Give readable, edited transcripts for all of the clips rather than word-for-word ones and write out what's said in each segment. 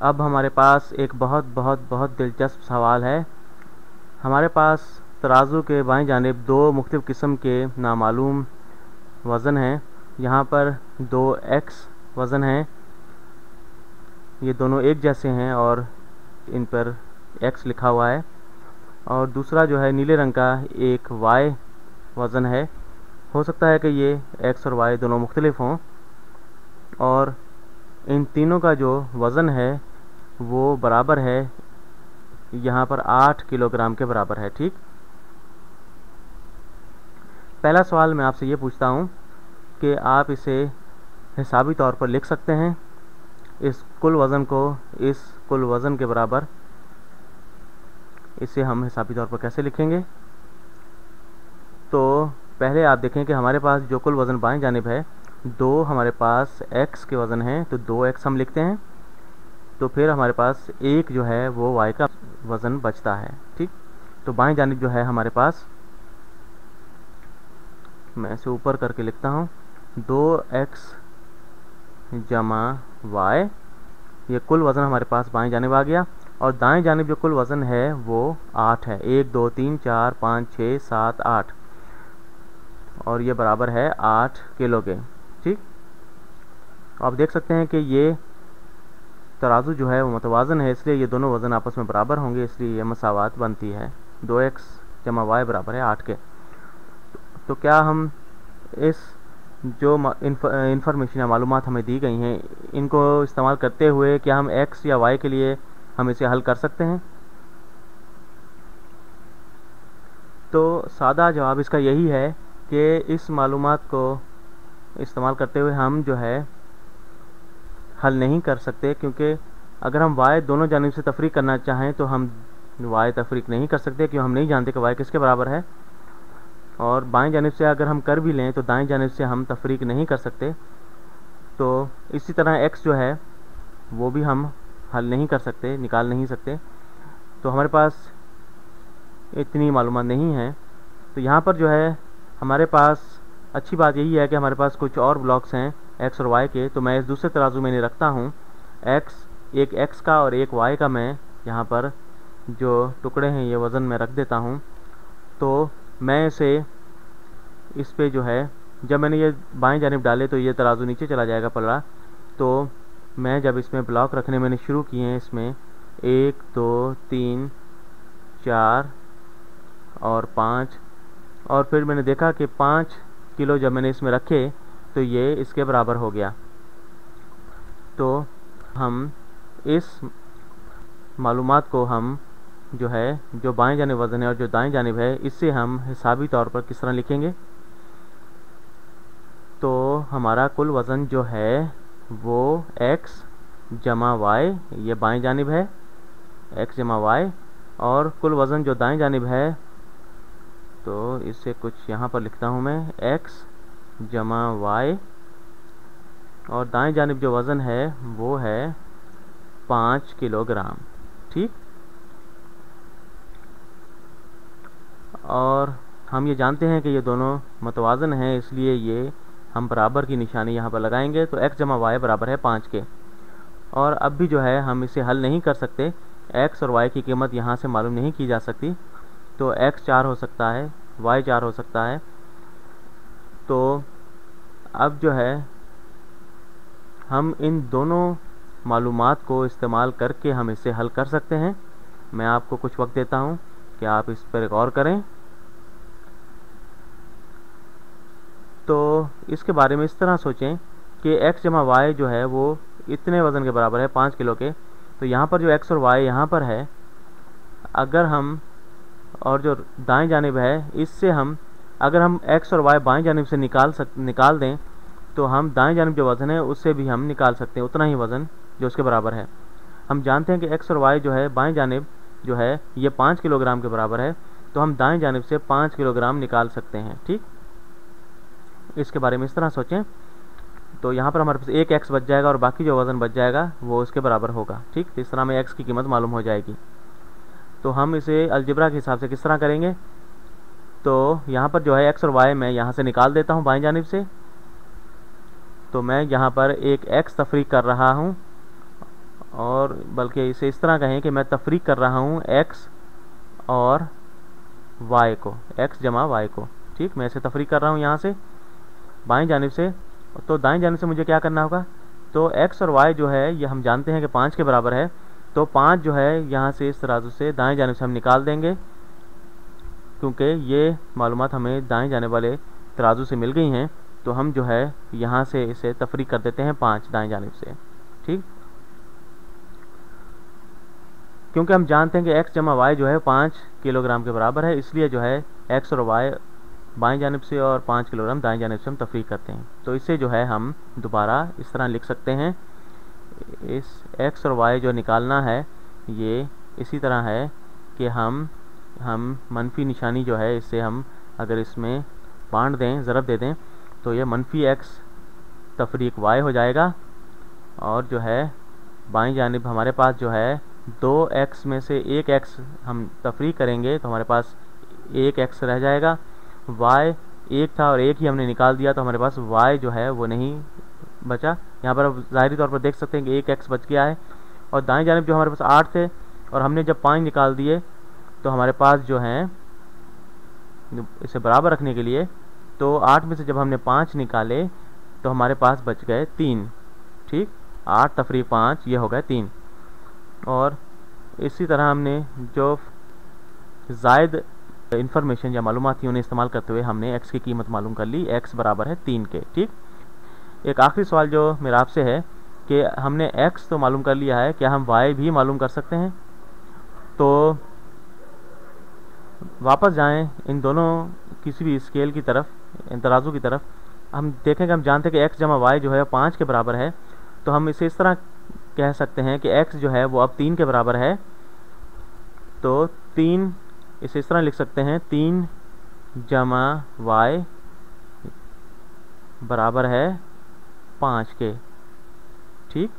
अब हमारे पास एक बहुत बहुत बहुत दिलचस्प सवाल है। हमारे पास तराजू के बाईं जानिब दो मुख्तलिफ़ किस्म के नामालूम वज़न हैं। यहाँ पर दो एक्स वज़न हैं, ये दोनों एक जैसे हैं और इन पर एक्स लिखा हुआ है। और दूसरा जो है नीले रंग का एक वाई वज़न है। हो सकता है कि ये एक्स और वाई दोनों मुख्तलिफ हों, और इन तीनों का जो वज़न है वो बराबर है, यहाँ पर 8 किलोग्राम के बराबर है। ठीक, पहला सवाल मैं आपसे ये पूछता हूँ कि आप इसे हिसाबी तौर पर लिख सकते हैं, इस कुल वज़न को इस कुल वज़न के बराबर। इसे हम हिसाबी तौर पर कैसे लिखेंगे? तो पहले आप देखें कि हमारे पास जो कुल वज़न बाएं जानिब है, दो हमारे पास x के वज़न हैं, तो 2x हम लिखते हैं। तो फिर हमारे पास एक जो है वो y का वज़न बचता है। ठीक, तो बाएं जानिब जो है हमारे पास, मैं इसे ऊपर करके लिखता हूँ, 2x जमा y, ये कुल वज़न हमारे पास बाएं जानिब आ गया। और दाएं जानिब जो कुल वज़न है वो 8 है, 1 2 3 4 5 6 7 8, और ये बराबर है 8 किलो के। ठीक, आप देख सकते हैं कि ये तराजू जो है वो मतवाज़न है, इसलिए ये दोनों वज़न आपस में बराबर होंगे, इसलिए ये मसावात बनती है। 2x जमा y बराबर है 8 के। तो क्या हम इस जो इंफॉर्मेशन या मालूमात हमें दी गई हैं, इनको इस्तेमाल करते हुए क्या हम x या y के लिए हम इसे हल कर सकते हैं? तो सादा जवाब इसका यही है कि इस मालूमात को इस्तेमाल करते हुए हम जो है हल नहीं कर सकते, क्योंकि अगर हम y दोनों जानिब से तफरीक करना चाहें तो हम y तफरीक नहीं कर सकते, क्योंकि हम नहीं जानते कि y किसके बराबर है। और बाएं जानिब से अगर हम कर भी लें तो दाएं जानिब से हम तफरीक नहीं कर सकते। तो इसी तरह x जो है वो भी हम हल नहीं कर सकते, निकाल नहीं सकते। तो हमारे पास इतनी मालूमात नहीं है। तो यहाँ पर जो है हमारे पास अच्छी बात यही है कि हमारे पास कुछ और ब्लॉक्स हैं x और y के। तो मैं इस दूसरे तराजू में इन्हें रखता हूँ, एक x का और एक y का मैं यहाँ पर जो टुकड़े हैं ये वज़न में रख देता हूँ। तो मैं इसे इस पे जो है, जब मैंने ये बाएं जानिब डाले तो ये तराजू नीचे चला जाएगा पलड़ा। तो मैं जब इसमें ब्लॉक रखने मैंने शुरू किए हैं, इसमें 1 2 3 4 और 5, और फिर मैंने देखा कि 5 किलो जब मैंने इसमें रखे तो ये इसके बराबर हो गया। तो हम इस मालूमात को हम जो है, जो बाएं जानिब वज़न है और जो दाएं जानिब है, इससे हम हिसाबी तौर पर किस तरह लिखेंगे? तो हमारा कुल वज़न जो है वो x जमा y, ये बाएं जानिब है x जमा y, और कुल वज़न जो दाएं जानिब है, तो इसे कुछ यहाँ पर लिखता हूँ मैं, x जमा y, और दाएं जानिब जो वज़न है वो है 5 किलोग्राम। ठीक, और हम ये जानते हैं कि ये दोनों मतवाज़न हैं, इसलिए ये हम बराबर की निशानी यहाँ पर लगाएंगे। तो x जमा y बराबर है 5 के। और अब भी जो है हम इसे हल नहीं कर सकते, x और y की कीमत यहाँ से मालूम नहीं की जा सकती। तो x 4 हो सकता है, y 4 हो सकता है। तो अब जो है हम इन दोनों मालूमात को इस्तेमाल करके हम इसे हल कर सकते हैं। मैं आपको कुछ वक्त देता हूँ कि आप इस पर गौर करें। तो इसके बारे में इस तरह सोचें कि x जमा y जो है वो इतने वज़न के बराबर है, 5 किलो के। तो यहाँ पर जो x और y यहाँ पर है, अगर हम, और जो दाएं जानिब है, इससे हम अगर हम x और y बाएं जानिब से निकाल दें तो हम दाएं जानिब जो वज़न है उससे भी हम निकाल सकते हैं उतना ही वज़न जो उसके बराबर है। हम जानते हैं कि x और y जो है बाएं जानिब जो है ये 5 किलोग्राम के बराबर है, तो हम दाएं जानिब से 5 किलोग्राम निकाल सकते हैं। ठीक, इसके बारे में इस तरह सोचें। तो यहाँ पर हमारे पास एक x बच जाएगा और बाकी जो वज़न बच जाएगा वो उसके बराबर होगा। ठीक, तो इस तरह में x की कीमत मालूम हो जाएगी। तो हम इसे अलजेब्रा के हिसाब से किस तरह करेंगे? तो यहाँ पर जो है x और y मैं यहाँ से निकाल देता हूँ बाएं जानिब से। तो मैं यहाँ पर एक x तफरीक कर रहा हूँ और बल्कि इसे इस तरह कहें कि मैं तफरीक कर रहा हूँ x और y को, x जमा y को। ठीक, मैं इसे तफरीक कर रहा हूँ यहाँ से बाईं जानिब से। तो दाईं जानिब से मुझे क्या करना होगा, तो x और y जो है ये हम जानते हैं कि 5 के बराबर है, तो 5 जो है यहाँ से इस तराजू से दाएं जानिब से हम निकाल देंगे, क्योंकि ये मालूमात हमें दाएं जाने वाले तराजू से मिल गई हैं। तो हम जो है यहाँ से इसे तफरीक कर देते हैं 5 दाएं जानिब से। ठीक, क्योंकि हम जानते हैं कि x जमा y जो है 5 किलोग्राम के बराबर है, इसलिए जो है x और y बाईं जानिब से और 5 किलोग्राम दाईं जानिब से हम तफरीक करते हैं। तो इसे जो है हम दोबारा इस तरह लिख सकते हैं, इस x और y जो निकालना है ये इसी तरह है कि हम मनफी निशानी जो है इससे हम अगर इसमें बांट दें, ज़रब दे दें, तो ये मनफी x तफरीक y हो जाएगा। और जो है बाईं जानिब हमारे पास जो है 2x में से 1x हम तफरीक करेंगे तो हमारे पास 1x रह जाएगा। y 1 था और 1 ही हमने निकाल दिया, तो हमारे पास y जो है वो नहीं बचा। यहाँ पर अब ज़ाहिरी तौर पर देख सकते हैं कि 1x बच गया है। और दाएं जानिब जो हमारे पास 8 थे और हमने जब 5 निकाल दिए तो हमारे पास जो है इसे बराबर रखने के लिए, तो 8 में से जब हमने 5 निकाले तो हमारे पास बच गए 3। ठीक, 8 तफरीक 5 ये हो गए 3। और इसी तरह हमने जो ज़ायद इंफॉर्मेशन या मालूमात थी उन्हें इस्तेमाल करते हुए हमने x की कीमत मालूम कर ली, x बराबर है 3 के। ठीक, एक आखिरी सवाल जो मेरा आपसे है कि हमने x तो मालूम कर लिया है, क्या हम y भी मालूम कर सकते हैं? तो वापस जाएं इन दोनों किसी भी स्केल की तरफ, इन तराजू की तरफ, हम देखेंगे, हम जानते हैं कि x जमा y जो है 5 के बराबर है। तो हम इसे इस तरह कह सकते हैं कि x जो है वो अब 3 के बराबर है। तो 3 इसे इस तरह लिख सकते हैं, 3 जमा y बराबर है 5 के। ठीक,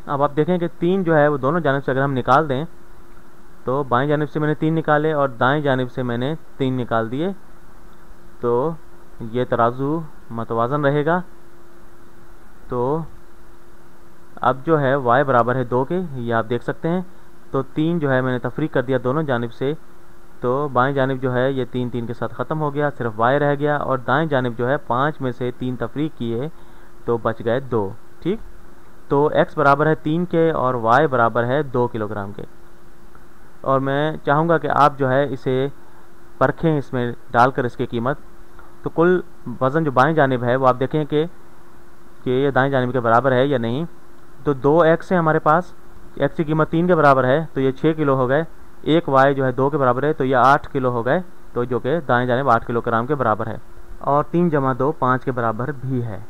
अब आप देखें कि 3 जो है वो दोनों जानिब से अगर हम निकाल दें, तो बाएं जानिब से मैंने 3 निकाले और दाएं जानिब से मैंने 3 निकाल दिए, तो ये तराजू मतवाज़न रहेगा। तो अब जो है y बराबर है 2 के, ये आप देख सकते हैं। तो 3 जो है मैंने तफरीक कर दिया दोनों जानिब से, तो बाएं जानिब जो है ये 3 3 के साथ ख़त्म हो गया, सिर्फ y रह गया। और दाएं जानिब जो है 5 में से 3 तफरीक किए तो बच गए 2। ठीक, तो x बराबर है 3 के और y बराबर है 2 किलोग्राम के। और मैं चाहूँगा कि आप जो है इसे परखें, इसमें डालकर इसकी कीमत। तो कुल वज़न जो बाएं जानिब है वो आप देखें कि ये दाएं जानिब के बराबर है या नहीं। तो 2x है हमारे पास, x की कीमत 3 के बराबर है तो ये 6 किलो हो गए। 1 y जो है 2 के बराबर है तो ये 8 किलो हो गए, तो जो कि दाएं जानिब 8 किलोग्राम के बराबर है। और 3 जमा 2 5 के बराबर भी है।